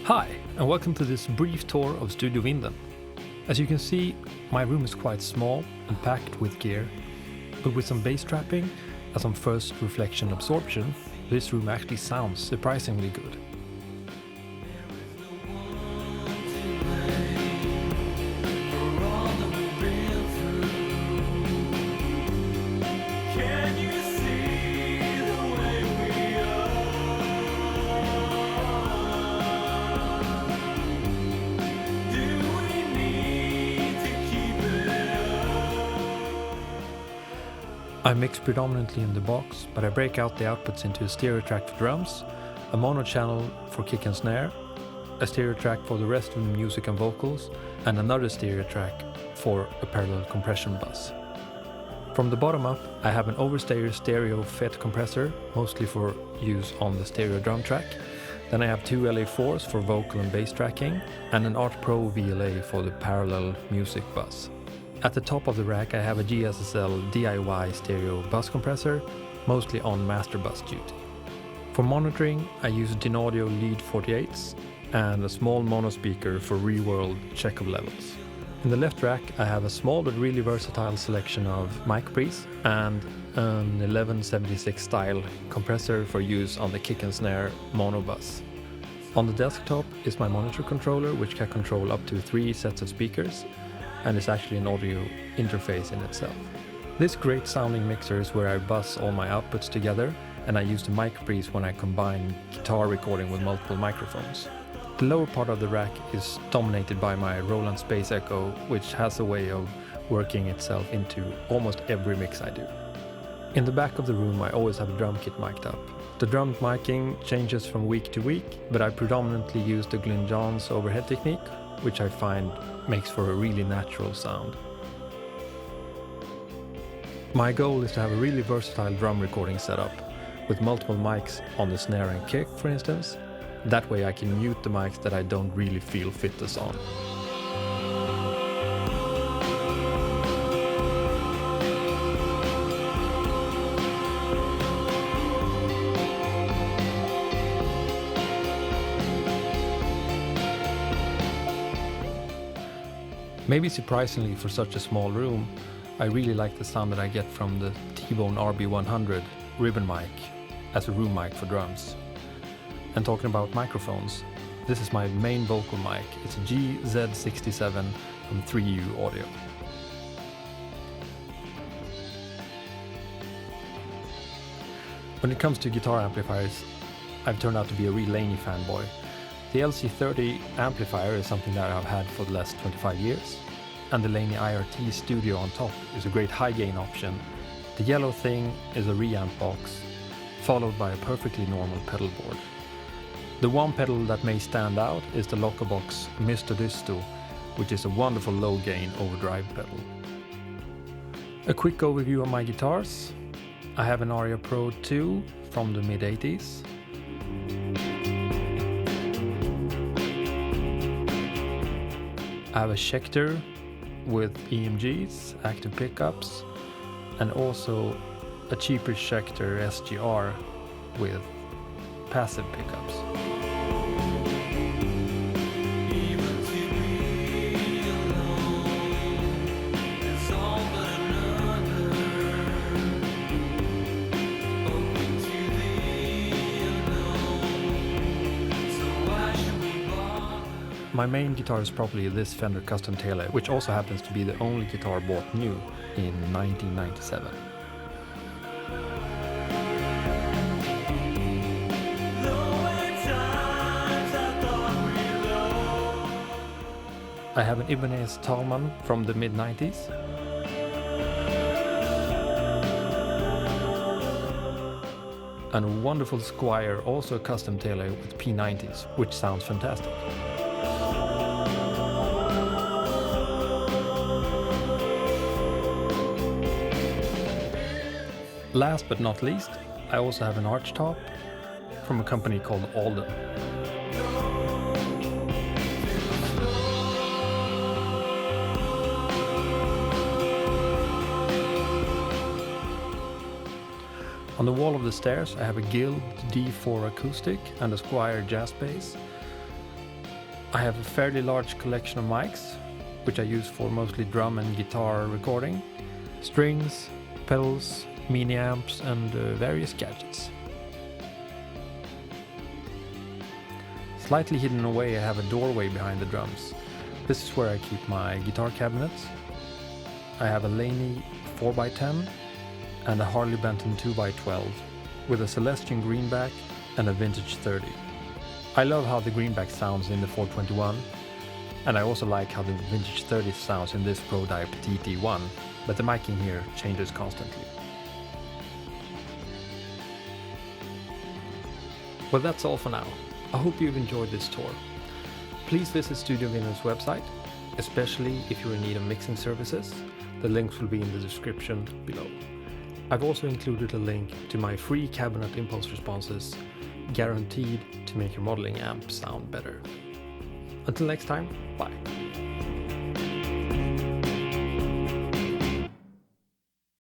Hi, and welcome to this brief tour of Studio Vinden. As you can see, my room is quite small and packed with gear, but with some bass trapping and some first reflection absorption, this room actually sounds surprisingly good. I mix predominantly in the box, but I break out the outputs into a stereo track for drums, a mono channel for kick and snare, a stereo track for the rest of the music and vocals, and another stereo track for a parallel compression bus. From the bottom up, I have an overstayer stereo FET compressor, mostly for use on the stereo drum track. Then I have two LA4s for vocal and bass tracking, and an Art Pro VLA for the parallel music bus. At the top of the rack I have a GSSL DIY stereo bus compressor, mostly on master bus duty. For monitoring I use Dynaudio Lead 48s and a small mono speaker for real-world check of levels. In the left rack I have a small but really versatile selection of mic pre's and an 1176 style compressor for use on the kick and snare mono bus. On the desktop is my monitor controller, which can control up to 3 sets of speakers, and is actually an audio interface in itself. This great sounding mixer is where I bus all my outputs together, and I use the mic pre's when I combine guitar recording with multiple microphones. The lower part of the rack is dominated by my Roland Space Echo, which has a way of working itself into almost every mix I do. In the back of the room I always have a drum kit mic'd up. The drum miking changes from week to week, but I predominantly use the Glyn Johns overhead technique, which I find makes for a really natural sound. My goal is to have a really versatile drum recording setup, with multiple mics on the snare and kick, for instance. That way I can mute the mics that I don't really feel fitness on. Maybe surprisingly for such a small room, I really like the sound that I get from the T-Bone RB100 ribbon mic as a room mic for drums. And talking about microphones, this is my main vocal mic. It's a GZ67 from 3U Audio. When it comes to guitar amplifiers, I've turned out to be a real Laney fanboy. The LC30 amplifier is something that I've had for the last 25 years, and the Laney IRT Studio on top is a great high gain option. The yellow thing is a reamp box, followed by a perfectly normal pedal board. The one pedal that may stand out is the Locobox Mr. Disto, which is a wonderful low gain overdrive pedal. A quick overview of my guitars. I have an Aria Pro 2 from the mid-80s. I have a Schecter with EMGs, active pickups, and also a cheaper Schecter SGR with passive pickups. My main guitar is probably this Fender Custom Tele, which also happens to be the only guitar bought new in 1997. I have an Ibanez Talman from the mid-90s. And a wonderful Squier, also a custom Tele with P90s, which sounds fantastic. Last but not least, I also have an arch top from a company called Alden. On the wall of the stairs I have a Guild D4 acoustic and a Squier jazz bass. I have a fairly large collection of mics, which I use for mostly drum and guitar recording, strings, pedals, mini amps and various gadgets. Slightly hidden away I have a doorway behind the drums. This is where I keep my guitar cabinets. I have a Laney 4x10 and a Harley Benton 2x12 with a Celestion greenback and a vintage 30. I love how the greenback sounds in the 421, and I also like how the vintage 30 sounds in this ProDype TT1, but the miking here changes constantly. Well, that's all for now. I hope you've enjoyed this tour. Please visit Studio Vinden's website, especially if you're in need of mixing services. The links will be in the description below. I've also included a link to my free cabinet impulse responses, guaranteed to make your modeling amp sound better. Until next time, bye.